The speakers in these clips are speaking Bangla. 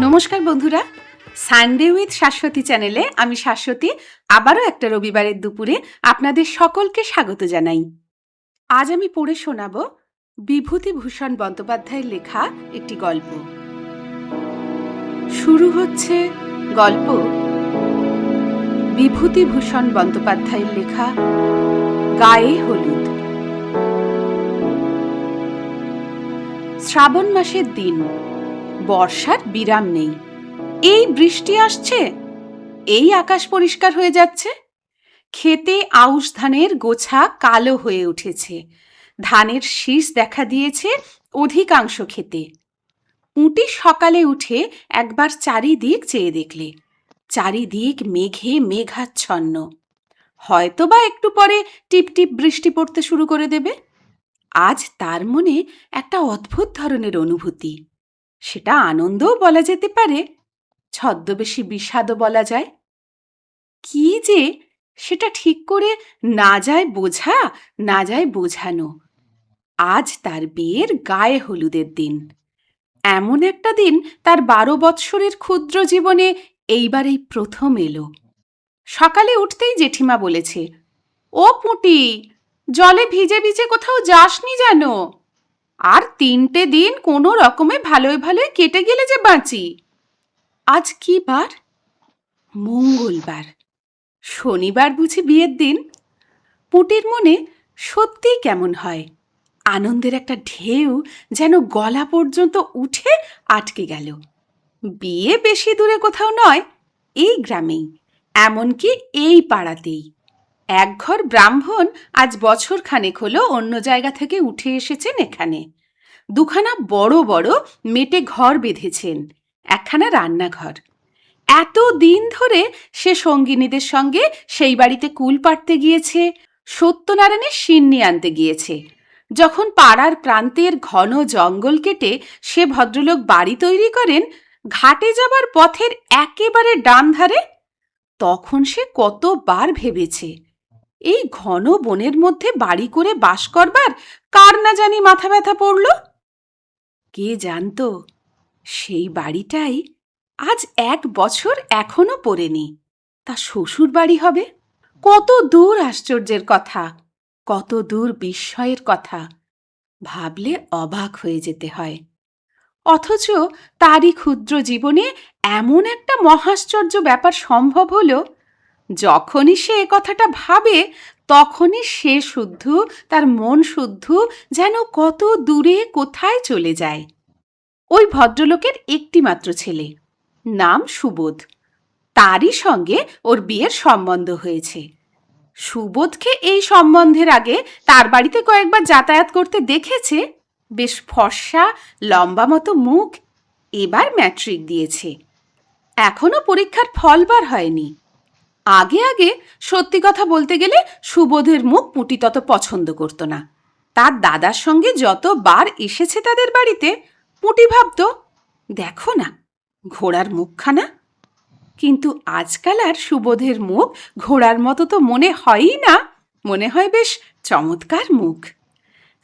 নমস্কার বন্ধুরা, সানডে উইথ শাশ্বতী চ্যানেলে আমি শাশ্বতী আবারও একটা রবিবারের দুপুরে আপনাদের সকলকে স্বাগত জানাই। আজ আমি পড়ে শোনাব বিভূতিভূষণ বন্দ্যোপাধ্যায়ের লেখা একটি গল্প। শুরু হচ্ছে গল্প বিভূতিভূষণ বন্দ্যোপাধ্যায়ের লেখা গায়ে হলুদ। শ্রাবণ মাসের দিন, বর্ষার বিরাম নেই। এই বৃষ্টি আসছে, এই আকাশ পরিষ্কার হয়ে যাচ্ছে। ক্ষেতে আউশ ধানের গোছা কালো হয়ে উঠেছে, ধানের শীষ দেখা দিয়েছে অধিকাংশ ক্ষেতে। পুঁটি সকালে উঠে একবার চারিদিক চেয়ে দেখলে, চারিদিক মেঘে মেঘাচ্ছন্ন। হয়তোবা একটু পরে টিপটিপ বৃষ্টি পড়তে শুরু করে দেবে। আজ তার মনে একটা অদ্ভুত ধরনের অনুভূতি। সেটা আনন্দও বলা যেতে পারে, ছদ্মবেশী বিষাদও বলা যায়। কি যে সেটা ঠিক করে না যায় বোঝা, না যায় বোঝানো। আজ তার বিয়ের গায়ে হলুদের দিন। এমন একটা দিন তার 12 বৎসরের ক্ষুদ্র জীবনে এইবারেই প্রথম এলো। সকালে উঠতেই জেঠিমা বলেছে, ও পুঁটি, জলে ভিজে ভিজে কোথাও যাসনি যেন। আর 3টে দিন কোনো রকমে ভালোই ভালোই কেটে গেলে যে বাঁচি। আজ কি বার? মঙ্গলবার। শনিবার বুঝি বিয়ের দিন? পুঁটির মনে সত্যিই কেমন হয়। আনন্দের একটা ঢেউ যেন গলা পর্যন্ত উঠে আটকে গেল। বিয়ে বেশি দূরে কোথাও নয়, এই গ্রামেই, এমনকি এই পাড়াতেই। একঘর ব্রাহ্মণ আজ বছর খানেক হলো অন্য জায়গা থেকে উঠে এসেছেন এখানে। দুখানা বড় বড় মেটে ঘর বেঁধেছেন, একখানা রান্নাঘর। এত দিন ধরে সে সঙ্গিনীদের সঙ্গে সেই বাড়িতে কুল পাড়তে গিয়েছে, সত্যনারায়ণের সিন্নি আনতে গিয়েছে। যখন পাড়ার প্রান্তের ঘন জঙ্গল কেটে সে ভদ্রলোক বাড়ি তৈরি করেন ঘাটে যাবার পথের একেবারে ডান ধারে, তখন সে কতবার ভেবেছে এই ঘন বনের মধ্যে বাড়ি করে বাস করবার কার না জানি মাথা ব্যথা পড়ল। কে জানতো সেই বাড়িটাই আজ 1 বছর এখনো পড়েনি, তা শ্বশুর বাড়ি হবে। কত দূর আশ্চর্যের কথা, কত দূর বিস্ময়ের কথা, ভাবলে অবাক হয়ে যেতে হয়। অথচ তারই ক্ষুদ্র জীবনে এমন একটা মহাশ্চর্য ব্যাপার সম্ভব হলো। যখনই সে এ কথাটা ভাবে, তখনই সে শুদ্ধ, তার মন শুদ্ধ যেন কত দূরে কোথায় চলে যায়। ওই ভদ্রলোকের একটি মাত্র ছেলে, নাম সুবোধ। তারই সঙ্গে ওর বিয়ের সম্বন্ধ হয়েছে। সুবোধকে এই সম্বন্ধের আগে তার বাড়িতে কয়েকবার যাতায়াত করতে দেখেছে। বেশ ফর্সা, লম্বা মতো মুখ। এবার ম্যাট্রিক দিয়েছে, এখনো পরীক্ষার ফল বার হয়নি। আগে আগে সত্যি কথা বলতে গেলে সুবোধের মুখ পুঁটি তত পছন্দ করত না। তার দাদার সঙ্গে যতবার এসেছে তাদের বাড়িতে, পুঁটি ভাবত, দেখো না ঘোড়ার মুখখানা। কিন্তু আজকাল আর সুবোধের মুখ ঘোড়ার মতো তো মনে হয়ই না, মনে হয় বেশ চমৎকার মুখ।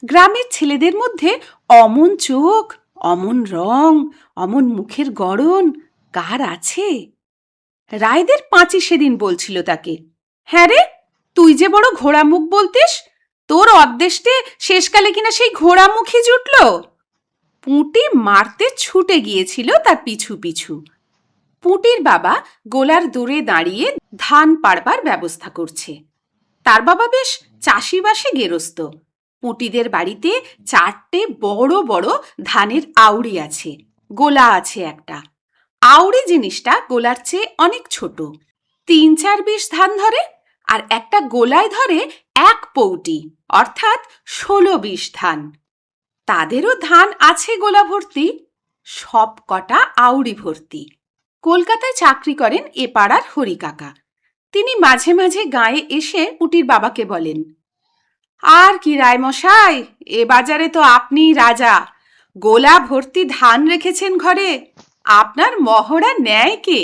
গ্রামের ছেলেদের মধ্যে অমন চোখ, অমন রং, অমন মুখের গড়ন কার আছে? রায়দের পাঁচি সেদিন বলছিল তাকে, হ্যাঁ রে, তুই যে বড় ঘোড়া মুখ বলতিস, তোর অদ্দেষ্টে শেষকালে কিনা সেই ঘোড়া মুখই জুটল। পুঁটি মারতে ছুটে গিয়েছিল তার পিছু পিছু। পুঁটির বাবা গোলার দূরে দাঁড়িয়ে ধান পাড়বার ব্যবস্থা করছে। তার বাবা বেশ চাষিবাসে গেরস্ত। পুঁটিদের বাড়িতে 4টে বড় বড় ধানের আউড়ি আছে, গোলা আছে একটা। আউড়ি জিনিসটা গোলার চেয়ে অনেক ছোট, 3-4 বিশ ধান ধরে, আর একটা গোলায় ধরে 1 পৌটি, অর্থাৎ 16-20 ধান। তাদেরও ধান আছে গোলা ভর্তি, সব কটা আউড়ি ভর্তি। কলকাতায় চাকরি করেন এ পাড়ার হরি কাকা। তিনি মাঝে মাঝে গায়ে এসে পুঁটির বাবাকে বলেন, আর কি রায়মশাই, এ বাজারে তো আপনিই রাজা। গোলা ভর্তি ধান রেখেছেন ঘরে, আপনার মহড়া নেয় কে?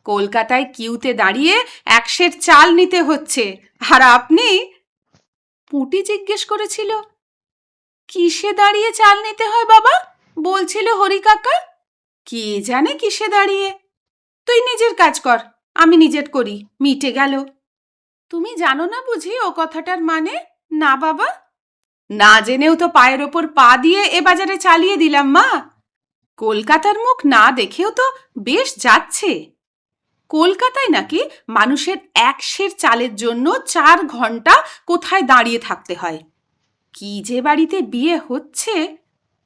কলকাতায় কিউতে দাঁড়িয়ে 1 সের চাল নিতে হচ্ছে, আর আপনি? পুঁটি জিজ্ঞেস করেছিল, কিসে দাঁড়িয়ে চাল নিতে হয় বাবা? বলছিল হরি কাকা। কে জানে কিসে দাঁড়িয়ে। তুই নিজের কাজ কর, আমি নিজের করি, মিটে গেল। তুমি জানো না বুঝি ও কথাটার মানে? না বাবা, না জেনেও তো পায়ের ওপর পা দিয়ে এ বাজারে চালিয়ে দিলাম মা। কলকাতার মুখ না দেখেও তো বেশ যাচ্ছে। কলকাতায় নাকি মানুষের এক সের চালের জন্য 4 ঘন্টা কোথায় দাঁড়িয়ে থাকতে হয়। কি যে বাড়িতে বিয়ে হচ্ছে,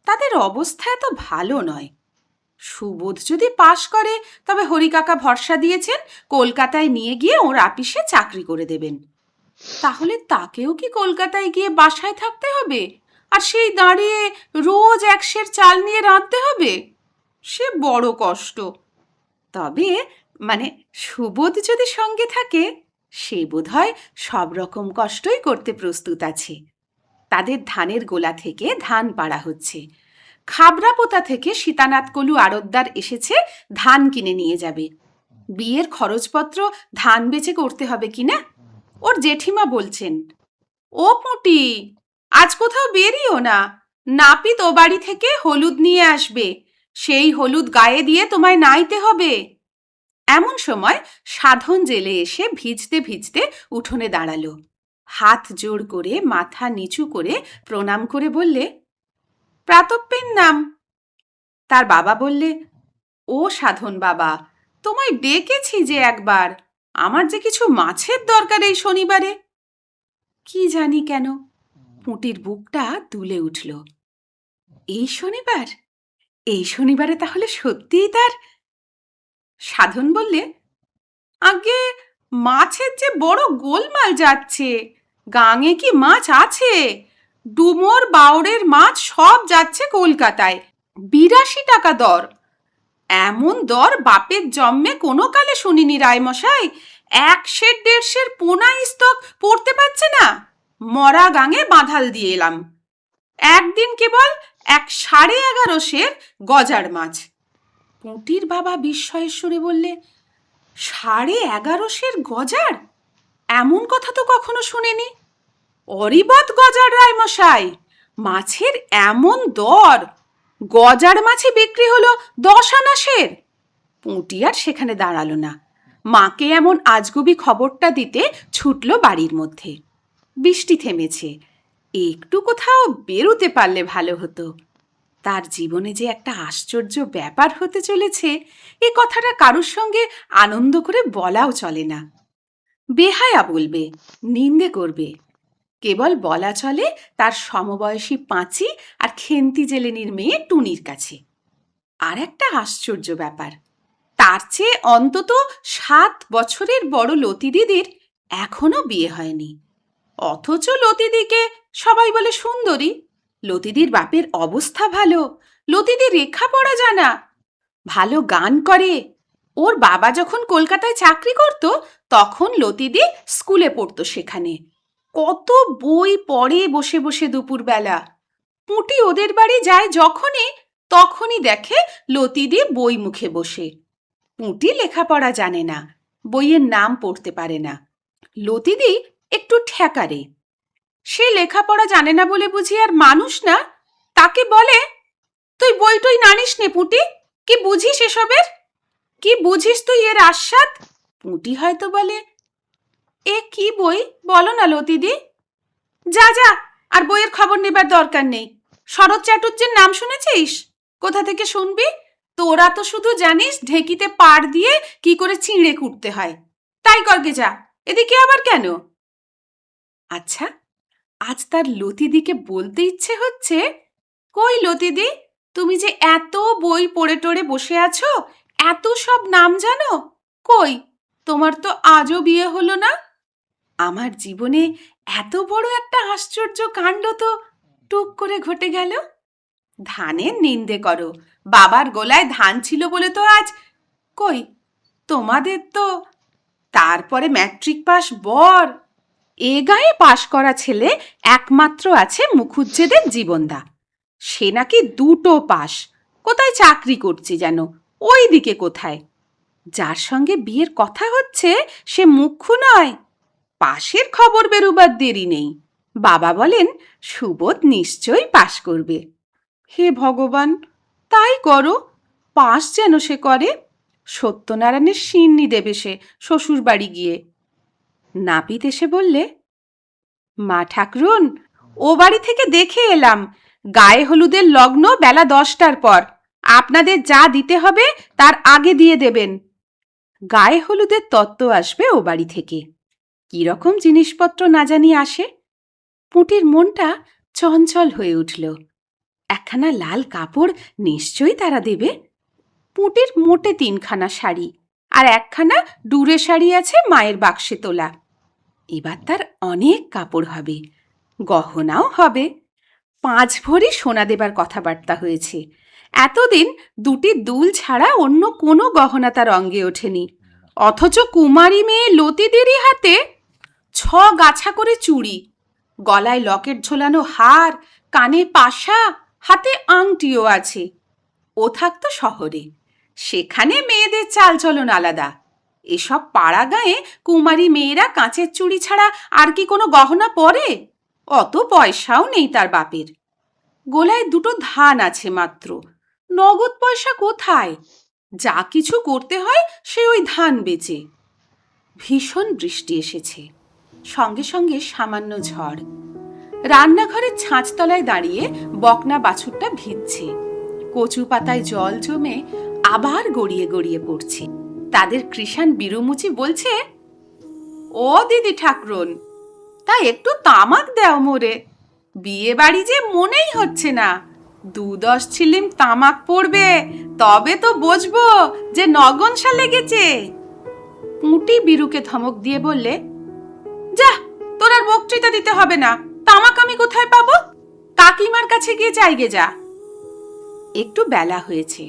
তাদের অবস্থা এত ভালো নয়। সুবোধ যদি পাশ করে তবে হরিকাকা ভরসা দিয়েছেন কলকাতায় নিয়ে গিয়ে ওর আপিসে চাকরি করে দেবেন। তাহলে তাকেও কি কলকাতায় গিয়ে বাসায় থাকতে হবে, আর সেই দাঁড়িয়ে রোজ 1 সের চাল নিয়ে রাঁধতে হবে? সে বড় কষ্ট। তবে মানে সুবোধ যদি সঙ্গে থাকে, সে বোধহয় সব রকম কষ্টই করতে প্রস্তুত আছে। তাদের ধানের গোলা থেকে ধান পাড়া হচ্ছে। খাবড়াপোতা থেকে সীতানাথ কলু আড়তদার এসেছে ধান কিনে নিয়ে যাবে। বিয়ের খরচপত্র ধান বেচে করতে হবে কিনা। ওর জেঠিমা বলছেন, ও পুঁটি, আজ কোথাও বেরিও না, নাপিত ও বাড়ি থেকে হলুদ নিয়ে আসবে, সেই হলুদ গায়ে দিয়ে তোমায় নাইতে হবে। এমন সময় সাধন জেলে এসে ভিজতে ভিজতে উঠোনে দাঁড়ালো। হাত জোড় করে মাথা নিচু করে প্রণাম করে বললে, প্রাতপ্যের নাম। তার বাবা বললে, ও সাধন বাবা, তোমায় ডেকেছি যে একবার, আমার যে কিছু মাছের দরকার এই শনিবারে। কি জানি কেন পুঁটির বুকটা দুলে উঠল। এই শনিবার? এই শনিবারে তাহলে সত্যিই তার? সাধন বললে, আগে মাছের যে বড় গোলমাল যাচ্ছে, গাঙে কি মাছ আছে? ডুমোর বাউড়ের মাছ সব যাচ্ছে কলকাতায়, 82 টাকা দর। এমন দর বাপের জন্মে কোনো কালে শুনিনি রায়মশাই। 1 সের 1.5 সের পোনা স্তক পড়তে পারছে না। মরা গাঙে বাঁধাল দিয়ে এলাম। একদিন কেবল 11.5 সের গজার মাছ। পুঁটির বাবা বিস্ময়ের সুরে বললে, 11.5 সের গজার? এমন কথা তো কখনো শুনিনি। অরিবত গজার রায়মশাই, মাছের এমন দর! গজার মাছে বিক্রি হলো 10 আনা সের। পুঁটি আর সেখানে দাঁড়ালো না, মাকে এমন আজগুবি খবরটা দিতে ছুটল বাড়ির মধ্যে। বৃষ্টি থেমেছে, একটু কোথাও বেরোতে পারলে ভালো হতো। তার জীবনে যে একটা আশ্চর্য ব্যাপার হতে চলেছে, এ কথাটা কারোর সঙ্গে আনন্দ করে বলাও চলে না। বেহায়া বলবে, নিন্দে করবে। কেবল বলা চলে তার সমবয়সী পাঁচি আর খেন্তি জেলেনির মেয়ে টুনির কাছে। আর একটা আশ্চর্য ব্যাপার, তার চেয়ে অন্তত 7 বছরের বড় লতি দিদির এখনো বিয়ে হয়নি। অথচ লতিদিকে সবাই বলে সুন্দরী। লতিদির বাপের অবস্থা ভালো, লতিদি লেখাপড়া জানা, ভালো গান করে। ওর বাবা যখন কলকাতায় চাকরি করত, তখন লতিদি স্কুলে পড়তো সেখানে। কত বই পড়ে বসে বসে দুপুরবেলা। পুঁটি ওদের বাড়ি যায় যখনই, তখনই দেখে লতিদি বই মুখে বসে। পুঁটি লেখাপড়া জানে না, বইয়ের নাম পড়তে পারে না। লতিদি একটু ঠেকারে। সে লেখাপড়া জানে না বলে বুঝি আর মানুষ না? তাকে বলে, তুই বই টই নানিস নে পুঁটি, কি বুঝিস এসবের? কি বুঝিস তুই এর আস্বাদ? পুঁটি হয়তো বলে, এ কি বই বলো না লতিদি। যা যা, আর বইয়ের খবর নেবার দরকার নেই। শরৎ চাটুর্যের নাম শুনেছিস? কোথা থেকে শুনবি? তোরা তো শুধু জানিস ঢেকিতে পাড় দিয়ে কি করে চিঁড়ে কুটতে হয়। তাই করগে যা, এদিকে আবার কেন? আচ্ছা, আজ তার লতিদিকে বলতে ইচ্ছে হচ্ছে, কই লতিদি, তুমি যে এত বই পড়ে টড়ে বসে আছো, এত সব নাম জানো, কই তোমার তো আজও বিয়ে হলো না? আমার জীবনে এত বড় একটা আশ্চর্য কাণ্ড তো টুক করে ঘটে গেল। ধানের নিন্দে করো, বাবার গোলায় ধান ছিল বলে তো আজ। কই তোমাদের তো তারপরে ম্যাট্রিক পাস বর। এ গায়ে পাশ করা ছেলে একমাত্র আছে মুখুজ্জেদের জীবনদা। সে নাকি 2টো পাস, কোথায় চাকরি করছে যেন, ওই দিকে কোথায়। যার সঙ্গে বিয়ের কথা হচ্ছে সে মুখ্য নয়। পাশের খবর বেরোবার দেরি নেই। বাবা বলেন সুবোধ নিশ্চয়ই পাশ করবে। হে ভগবান, তাই করো, পাস যেন সে করে। সত্যনারায়ণের সিন্নি দেবে সে শ্বশুর বাড়ি গিয়ে। নাপিত এসে বললে, মা ঠাকরুন, ও বাড়ি থেকে দেখে এলাম, গায়ে হলুদের লগ্ন বেলা 10টার পর। আপনাদের যা দিতে হবে তার আগে দিয়ে দেবেন। গায়ে হলুদের তত্ত্ব আসবে ও বাড়ি থেকে। কিরকম জিনিসপত্র না জানি আসে। পুঁটির মনটা চঞ্চল হয়ে উঠল। একখানা লাল কাপড় নিশ্চয়ই তারা দেবে। পুঁটির মোটে 3খানা শাড়ি আর একখানা ডুরে শাড়ি আছে মায়ের বাক্সে তোলা। এবার তার অনেক কাপড় হবে, গহনাও হবে। 5 ভরি সোনা দেবার কথাবার্তা হয়েছে। এতদিন 2টি দুল ছাড়া অন্য কোনো গহনা তার অঙ্গে ওঠেনি। অথচ কুমারী মেয়ে লতিদেরই হাতে 6 গাছা করে চুড়ি, গলায় লকেট ঝোলানো হার, কানে পাশা, হাতে আংটিও আছে। ও থাকতো শহরে, সেখানে মেয়েদের চালচলন আলাদা। এসব পাড়া গাঁয়ে কুমারী মেয়েরা কাঁচের চুড়ি ছাড়া আর কি কোনো গহনা পরে? অত পয়সাও নেই তার বাপের। গোলায় 2টো ধান আছে মাত্র, নগদ পয়সা কোথায়? যা কিছু করতে হয় সে ওই ধান বেচে। ভীষণ বৃষ্টি এসেছে, সঙ্গে সঙ্গে সামান্য ঝড়। রান্নাঘরের ছাঁচতলায় দাঁড়িয়ে বকনা বাছুরটা ভিজছে। কচু পাতায় জল জমে আবার গড়িয়ে গড়িয়ে পড়ছে। তাদের কৃষাণ বিরুমুচি বলছে, ও দিদি ঠাকরুন, তা একটু তামাক দেও মোরে। বিয়ে বাড়ি যে মনেই হচ্ছে না। 2-10 ছিলিম তামাক পড়বে, তবে তো বুঝবো যে নগনসা লেগেছে। পুঁটি বিরুকে ধমক দিয়ে বললে, যা, তোর আর বক্তৃতা দিতে হবে না। তামাক আমি কোথায় পাবো? কাকিমার কাছে গিয়ে চাইগে যা। একটু বেলা হয়েছে,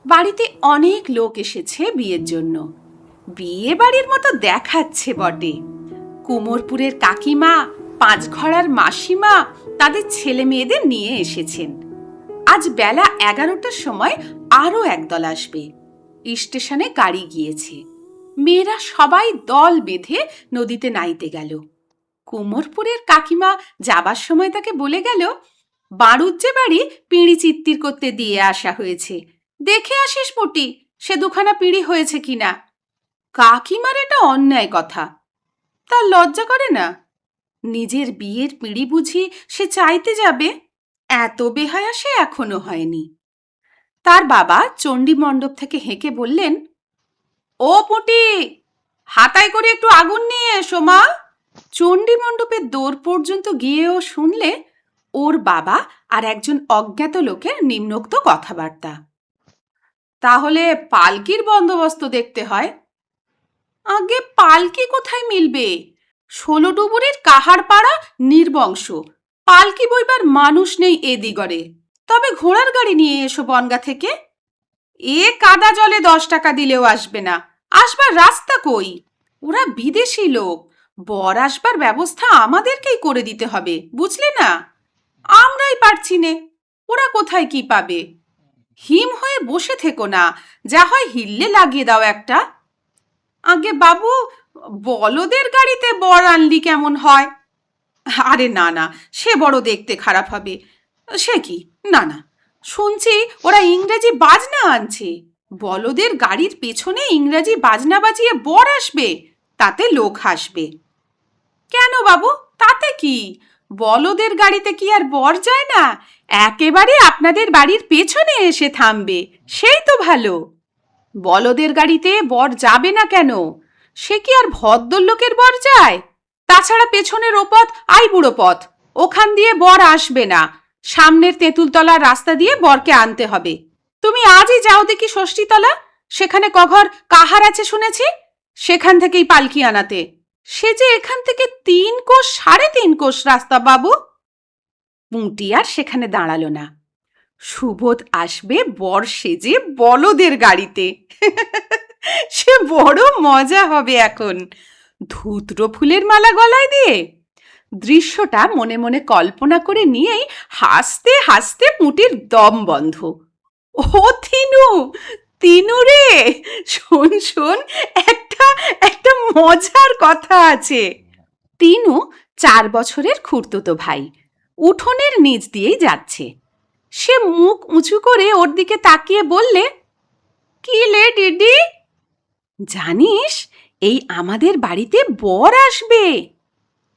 বাড়িতে অনেক লোক এসেছে বিয়ের জন্য। বিয়ে বাড়ির মতো দেখাচ্ছে বটে। কুমোরপুরের কাকিমা, 5 ঘরার মাসিমা তাদের ছেলে মেয়েদের নিয়ে এসেছেন। আজ বেলা 11টার সময় আরও একদল আসবে। স্টেশনে গাড়ি গিয়েছে। মেয়েরা সবাই দল বেঁধে নদীতে নাইতে গেল। কুমোরপুরের কাকিমা যাবার সময় তাকে বলে গেল, বাড়ুজ্জে বাড়ি পিঁড়ি চিত্তির করতে দিয়ে আসা হয়েছে, দেখে আসিস পুটি সে 2খানা পিঁড়ি হয়েছে কিনা। কাকিমার এটা অন্যায় কথা। তার লজ্জা করে না? নিজের বিয়ের পিঁড়ি বুঝি সে চাইতে যাবে? এত বেহায়া সে এখনো হয়নি। তার বাবা চণ্ডী মণ্ডপ থেকে হেঁকে বললেন, ও পুটি, হাতায় করে একটু আগুন নিয়ে এসো মা। চণ্ডী মণ্ডপের দোর পর্যন্ত গিয়েও শুনলে ওর বাবা আর একজন অজ্ঞাত লোকের নিম্নোক্ত কথাবার্তা। তাহলে পালকির বন্দোবস্ত দেখতে হয়। আগে পালকি কোথায় মিলবে? 16 ডুবুরির কাহার পাড়া নির্বংশ, পালকি বইবার মানুষ নেই এ দিগরে। তবে ঘোড়ার গাড়ি নিয়ে এসো বনগা থেকে। এ কাদা জলে 10 টাকা দিলেও আসবে না। আসবার রাস্তা কই? ওরা বিদেশি লোক, বর আসবার ব্যবস্থা আমাদেরকেই করে দিতে হবে, বুঝলে না? আমরাই পারছি নে, ওরা কোথায় কি পাবে? হিম হয়ে বসে থেকো না, যা হয় হিল্লে লাগিয়ে দাও একটা। আগে বাবু, বলদের গাড়িতে বর আনলি কেমন হয়? আরে না না, সে বড় দেখতে খারাপ হবে। সে কি, না না, শুনছি ওরা ইংরেজি বাজনা আনছে। বলদের গাড়ির পেছনে ইংরেজি বাজনা বাজিয়ে বর আসবে, তাতে লোক হাসবে। কেন বাবু, তাতে কি? বলদের গাড়িতে কি আর বর যায় না? একেবারে আপনাদের বাড়ির পেছনে এসে থামবে, সেই তো ভালো। বলদের গাড়িতে বর যাবে না কেন? সে কি আর ভদ্রলোকের বর যায়? তাছাড়া পেছনের ওপথ আইবুড়ো পথ, ওখান দিয়ে বর আসবে না। সামনের তেঁতুলতলার রাস্তা দিয়ে বরকে আনতে হবে। তুমি আজই যাও দেখি ষষ্ঠীতলা, সেখানে কঘর কাহার আছে শুনেছি, সেখান থেকেই পালকি আনাতে। সে যে এখান থেকে 3 কোষ 3.5 কোষ রাস্তা বাবু। পুঁটি আর সেখানে দাঁড়ালো না। সুবোধ আসবে বর সেজে বলদের গাড়িতে। সে বড় মজা হবে এখন। ধুত্র ফুলের মালা গলায় দিয়ে। দৃশ্যটা মনে মনে কল্পনা করে নিয়েই হাসতে হাসতে পুঁটির দম বন্ধ। ও তিনু, তিনু রে, শোন শোন, একটা একটা মজার কথা আছে। তিনু 4 বছরের খুড়তুতো ভাই, উঠোনের নিচ দিয়েই যাচ্ছে। সে মুখ উঁচু করে ওর দিকে তাকিয়ে বললে, কি লে দিদি, জানিস এই আমাদের বাড়িতে বর আসবে?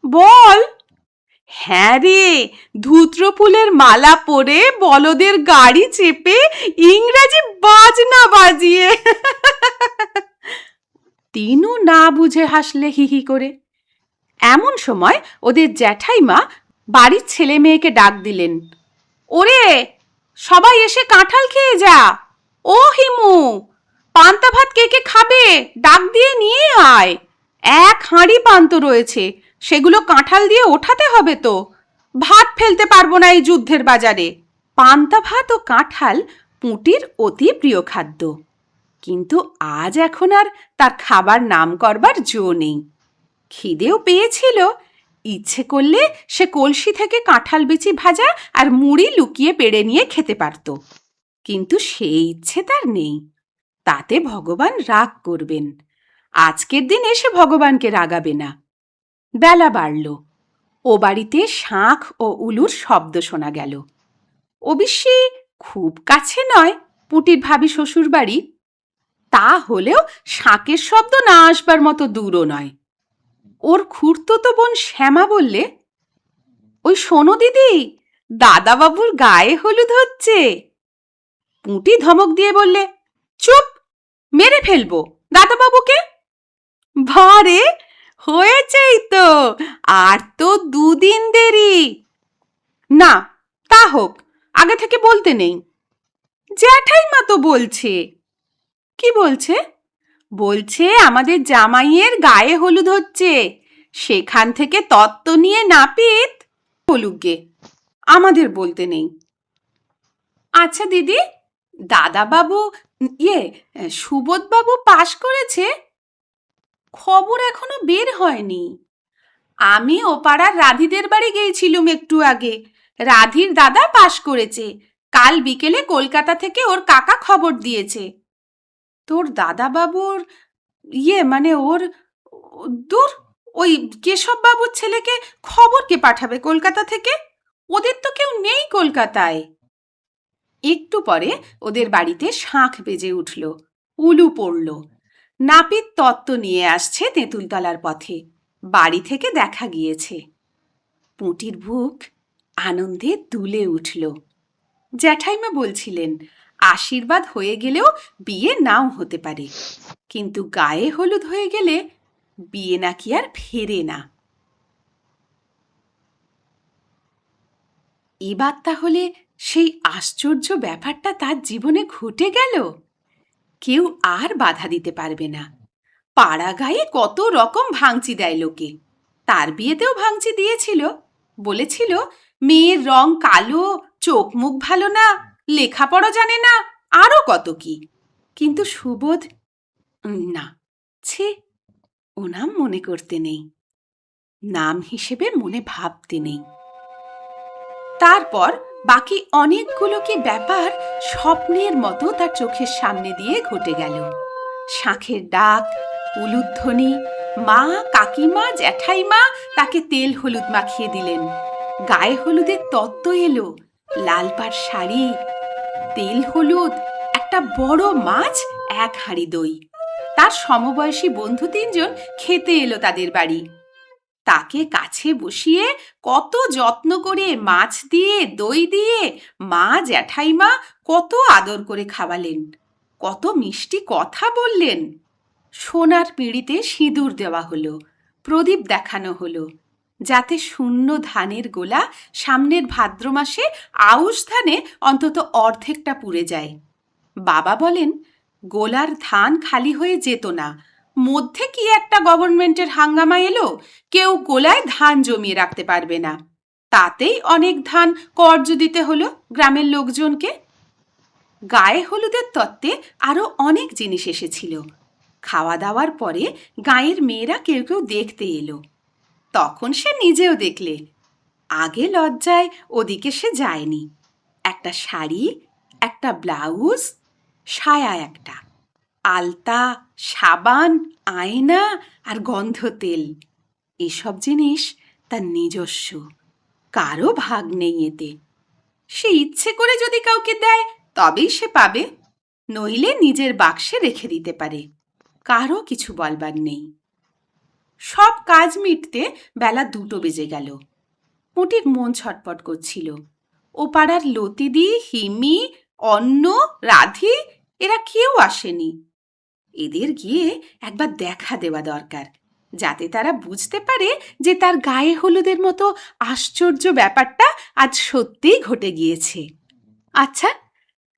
বল। হ্যাঁ রে, ধূত্রফুলের মালা পরে বলদের গাড়ি চেপে ইংরাজি বাজনা বাজিয়ে। তিনু না বুঝে হাসলে হি হি করে। এমন সময় ওদের জ্যাঠাইমা বাড়ির ছেলে মেয়েকে ডাক দিলেন। ওরে, সবাই এসে কাঁঠাল খেয়ে যা। ও হিমু, পান্তা ভাত কে কে খাবে ডাক দিয়ে নিয়ে আয়। এক হাঁড়ি পান্ত রয়েছে, সেগুলো কাঁঠাল দিয়ে ওঠাতে হবে তো। ভাত ফেলতে পারবো না এই যুদ্ধের বাজারে। পান্তা ভাত ও কাঁঠাল পুঁটির অতি প্রিয় খাদ্য, কিন্তু আজ এখন আর তার খাবার নাম করবার জো নেই। খিদেও পেয়েছিল, ইচ্ছে করলে সে কলসি থেকে কাঁঠাল বিচি ভাজা আর মুড়ি লুকিয়ে পেড়ে নিয়ে খেতে পারত, কিন্তু সেই ইচ্ছে তার নেই। তাতে ভগবান রাগ করবেন। আজকের দিন এসে ভগবানকে রাগাবে না। বেলা বাড়ল, ও বাড়িতে শাঁখ ও উলুর শব্দ শোনা গেল। অবশ্যই খুব কাছে নয় পুটির ভাবি শ্বশুর বাড়ি, তা হলেও শাঁখের শব্দ না আসবার মতো দূরও নয়। ওর খুড়তুতো বোন শ্যামা বললে, ওই শোনো দিদি, দাদাবাবুর গায়ে হলুদ হচ্ছে। পুঁটি ধমক দিয়ে বললে, চুপ, মেরে ফেলবো দাদাবাবুকে। বারে, হয়েছেই তো, আর তো দুদিন দেরি। না, তা হোক, আগে থেকে বলতে নেই। জ্যাঠাইমা তো বলছে। কি বলছে? বলছে আমাদের জামাইয়ের গায়ে হলুদ হচ্ছে, সেখান থেকে তত্ত্ব নিয়ে নাপিত বলুক গে, আমাদের বলতে নেই। আচ্ছা দিদি, দাদাবাবু সুবোধবাবু পাশ করেছে? খবর এখনো বের হয়নি। আমি ও পাড়ার রাধিদের বাড়ি গিয়েছিলুম একটু আগে। রাধির দাদা পাশ করেছে, কাল বিকেলে কলকাতা থেকে ওর কাকা খবর দিয়েছে। তোর দাদাবাবুর মানে ওর, দূর, ওই কেশববাবুর ছেলেকে খবর কে পাঠাবে কলকাতা থেকে? ওদের তো কেউ নেই কলকাতায়। একটু পরে ওদের বাড়িতে শাঁখ বেজে উঠল, উলু পড়ল। নাপিত তত্ত্ব নিয়ে আসছে তেঁতুলতলার পথে। বাড়ি থেকে দেখা গিয়েছে। পুঁটির বুক আনন্দে দুলে উঠল। জ্যাঠাইমা বলছিলেন, আশীর্বাদ হয়ে গেলেও বিয়ে নাও হতে পারে, কিন্তু গায়ে হলুদ হয়ে গেলে বিয়ে নাকি আর ফেরে না। এবার তাহলে সেই আশ্চর্য ব্যাপারটা তার জীবনে ঘটে গেল। কেউ আর বাধা দিতে পারবে না। পাড়া গায়ে কত রকম ভাঙচি দেয় লোকে। তার বিয়েতেও ভাঙচি দিয়েছিল, বলেছিল মেয়ের রং কালো, চোখ মুখ ভালো না, লেখাপড়া জানে না, আরও কত কি। কিন্তু সুবোধ, না, ছে, ও নাম মনে করতে নেই, নাম হিসেবে মনে ভাবতে নেই। তারপর বাকি অনেকগুলো কি ব্যাপার স্বপ্নের মতো তার চোখের সামনে দিয়ে ঘটে গেল। শাঁখের ডাক, উলুধ্বনি, মা, কাকিমা, জ্যাঠাইমা তাকে তেল হলুদ মাখিয়ে দিলেন। গায়ে হলুদের তত্ত্ব এলো, লাল পাড় শাড়ি, তেল হলুদ, একটা বড় মাছ, এক হাঁড়ি দই। তার সমবয়সী বন্ধু তিনজন খেতে এলো তাদের বাড়ি। তাকে কাছে বসিয়ে কত যত্ন করে মাছ দিয়ে দই দিয়ে মা জ্যাঠাইমা কত আদর করে খাওয়ালেন, কত মিষ্টি কথা বললেন। সোনার পিঁড়িতে সিঁদুর দেওয়া হলো, প্রদীপ দেখানো হলো, যাতে শূন্য ধানের গোলা সামনের ভাদ্র মাসে আউশ ধানে অন্তত অর্ধেকটা পুড়ে যায়। বাবা বলেন, গোলার ধান খালি হয়ে যেত না, মধ্যে কি একটা গভর্নমেন্টের হাঙ্গামা এলো, কেউ গোলায় ধান জমিয়ে রাখতে পারবে না, তাতেই অনেক ধান কর্জ দিতে হলো গ্রামের লোকজনকে। গায়ে হলুদের তত্ত্বে আরও অনেক জিনিস এসেছিল। খাওয়া দাওয়ার পরে গাঁয়ের মেয়েরা কেউ কেউ দেখতে এলো। তখন সে নিজেও দেখলে। আগে লজ্জায় ওদিকে সে যায়নি। একটা শাড়ি, একটা ব্লাউজ, সায়া একটা, আলতা, সাবান, আয়না আর গন্ধ তেল, এসব জিনিস তার নিজস্ব, কারো ভাগ নেই এতে। সে ইচ্ছে করে যদি কাউকে দেয় তবেই সে পাবে, নইলে নিজের বাক্সে রেখে দিতে পারে। কারও কিছু বলবার নেই। সব কাজ মিটতে বেলা 2টো বেজে গেল। পুটির মন ছটপট করছিল। ও পাড়ার লতিদি, হিমি, অন্ন, রাধি এরা কেউ আসেনি। এদের গিয়ে একবার দেখা দেওয়া দরকার, যাতে তারা বুঝতে পারে যে তার গায়ে হলুদের মতো আশ্চর্য ব্যাপারটা আজ সত্যিই ঘটে গিয়েছে। আচ্ছা,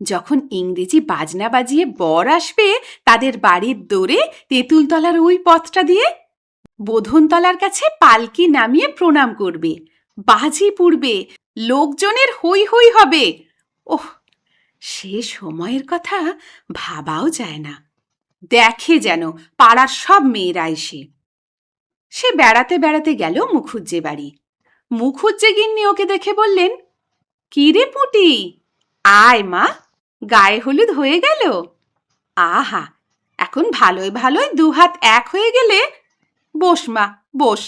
যখন ইংরেজি বাজনা বাজিয়ে বর আসবে তাদের বাড়ির দোরে তেঁতুলতলার ওই পথটা দিয়ে, বোধনতলার কাছে পালকি নামিয়ে প্রণাম করবে, বাজি পুড়বে, লোকজনের হই হই হবে। ওহ, সে সময়ের কথা ভাবাও যায় না। দেখে যেন পাড়ার সব মেয়েরা এসে। সে বেড়াতে বেড়াতে গেল মুখুজ্জে বাড়ি। মুখুজ্জে গিন্নি ওকে দেখে বললেন, কি রে পুঁটি, আয় মা, গায়ে হলুদ হয়ে গেল? আহা, এখন ভালোই ভালোই 2 হাত এক হয়ে গেলে। বস মা, বস।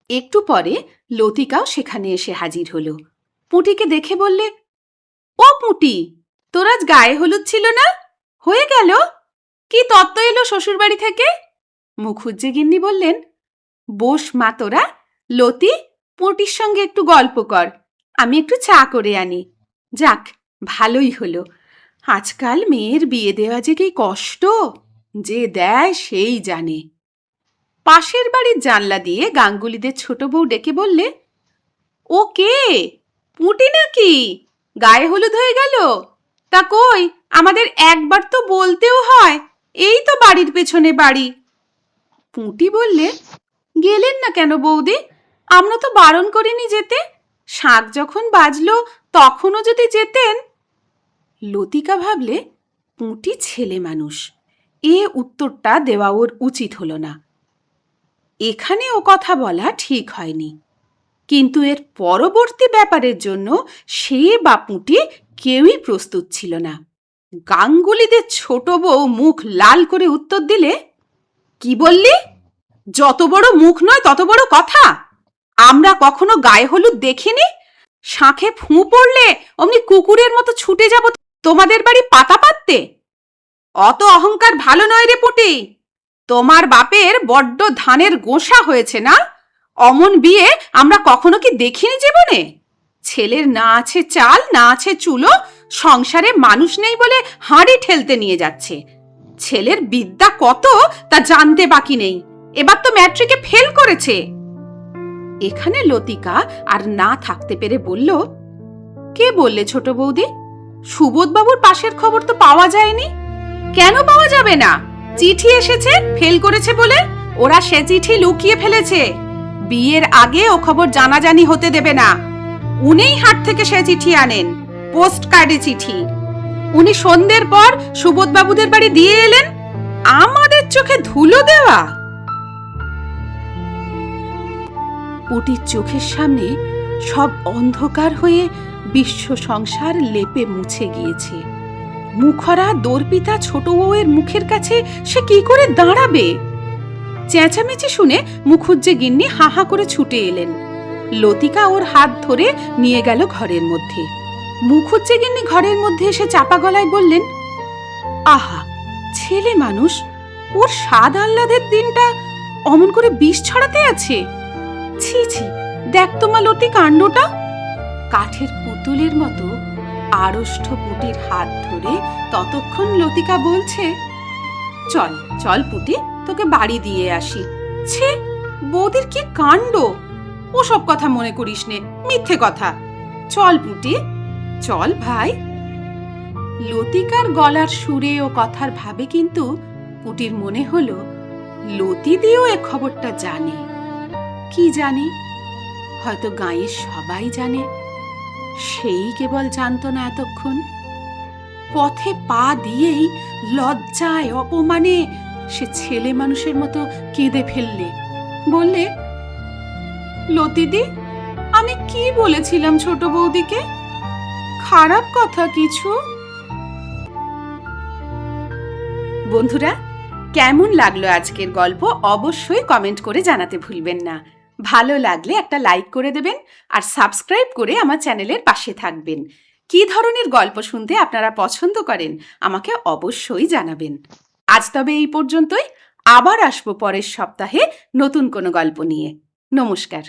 একটু পরে লতিকাও সেখানে এসে হাজির হলো। পুঁটিকে দেখে বললে, ও পুঁটি, তোর আজ গায়ে হলুদ ছিল না, হয়ে গেল? কি তত্ত্ব এলো শ্বশুরবাড়ি থেকে? মুখুজ্জে গিন্নি বললেন, বস মা তোরা, লতি, পুঁটির সঙ্গে একটু গল্প কর, আমি একটু চা করে আনি। যাক, ভালোই হলো। আজকাল মেয়ের বিয়ে দেওয়া যে কি কষ্ট, যে দেয় সেই জানে। পাশের বাড়ির জানলা দিয়ে গাঙ্গুলিদের ছোট বউ ডেকে বললে, ও কে, পুঁটি নাকি? গায়ে হলুদ হয়ে গেল? তা কই, আমাদের একবার তো বলতেও হয়, এই তো বাড়ির পেছনে বাড়ি। পুঁটি বললে, গেলেন না কেন বৌদি? আমরা তো বারণ করিনি যেতে। শাঁখ যখন বাজলো তখনও যদি যেতেন। লতিকা ভাবলে, পুঁটি ছেলে মানুষ, এ উত্তরটা দেওয়া ওর উচিত হলো না। এখানে ও কথা বলা ঠিক হয়নি, কিন্তু এর পরবর্তী ব্যাপারের জন্য সে বা পুঁটি কেউই প্রস্তুত ছিল না। গাঙ্গুলিদের ছোট বউ মুখ লাল করে উত্তর দিলে, কি বললি? যত বড় মুখ নয় তত বড় কথা। আমরা কখনো গায়ে হলুদ দেখিনি। শাঁখে ফুঁ পড়লে অমনি কুকুরের মতো ছুটে যাব তোমাদের বাড়ি পাতা পাততে। অত অহংকার ভালো নয় রে পুঁটি। তোমার বাপের বড্ড ধানের গোসা হয়েছে না? অমন বিয়ে আমরা কখনো কি দেখিনি জীবনে? ছেলের না আছে চাল, না আছে চুলো, সংসারে মানুষ নেই বলে হাঁড়ি ঠেলতে নিয়ে যাচ্ছে। ছেলের বিদ্যা কত তা জানতে বাকি নেই, এবার তো ম্যাট্রিকে ফেল করেছে। এখানে লতিকা আর না থাকতে পেরে বলল, কে বললে ছোট বৌদি? সুবোধবাবুর পাশের খবর তো পাওয়া যায়নি। কেন পাওয়া যাবে না? চিঠি এসেছে ফেল করেছে বলে। ওরা সে চিঠি লুকিয়ে ফেলেছে। বিয়ের আগে ও খবর জানাজানি হতে দেবে না। উনিই হাট থেকে সে চিঠি আনেন, পোস্ট কার্ডে চিঠি। উনি সন্ধ্যের পর সুবোধবাবুদের বাড়ি দিয়ে এলেন। আমাদের চোখে ধুলো দেওয়া। পুটির চোখের সামনে সব অন্ধকার হয়ে বিশ্ব সংসার লেপে মুছে গিয়েছে। মুখরা দর্পিতা ছোট বউয়ের মুখের কাছে সে কি করে দাঁড়াবে? চেঁচামেচি শুনে মুখুজ্জে গিন্নি হা হা করে ছুটে এলেন। লতিকা ওর হাত ধরে নিয়ে গেল ঘরের মধ্যে। মুখুজ্জে গিন্নি ঘরের মধ্যে এসে চাপা গলায় বললেন, আহা, ছেলে মানুষ, ওর স্বাদ আহ্লাদের দিনটা অমন করে বিষ ছড়াতে আছে। ছি ছি, দেখ তোমা লতি কাণ্ডটা। কাঠের পুতুলের মতো আড়ষ্ট পুটির হাত ধরে ততক্ষণ লতিকা বলছে, চল চল পুটি, তোকে বাড়ি দিয়ে আসি। ছে, বৌদির কি কাণ্ড! ওসব কথা মনে করিস নে, মিথ্যে কথা। চল পুটি, চল ভাই। লতিকার গলার সুরে ও কথার ভাবে কিন্তু পুটির মনে হলো লতি দিয়েও এ খবরটা জানে। কি জানে? হয়তো গাঁয়ের সবাই জানে, সেই কেবল জানত না এতক্ষণ। পথে পা দিয়েই লজ্জায় অপমানে সে ছেলে মানুষের মতো কেঁদে ফেললে। বললে, লতিদি, আমি কি বলেছিলাম ছোট বৌদিকে? খারাপ কথা কিছু? বন্ধুরা, কেমন লাগলো আজকের গল্প অবশ্যই কমেন্ট করে জানাতে ভুলবেন না। ভালো লাগলে একটা লাইক করে দেবেন আর সাবস্ক্রাইব করে আমার চ্যানেলের পাশে থাকবেন। কী ধরনের গল্প শুনতে আপনারা পছন্দ করেন আমাকে অবশ্যই জানাবেন। আজ তবে এই পর্যন্তই। আবার আসবো পরের সপ্তাহে নতুন কোনো গল্প নিয়ে। নমস্কার।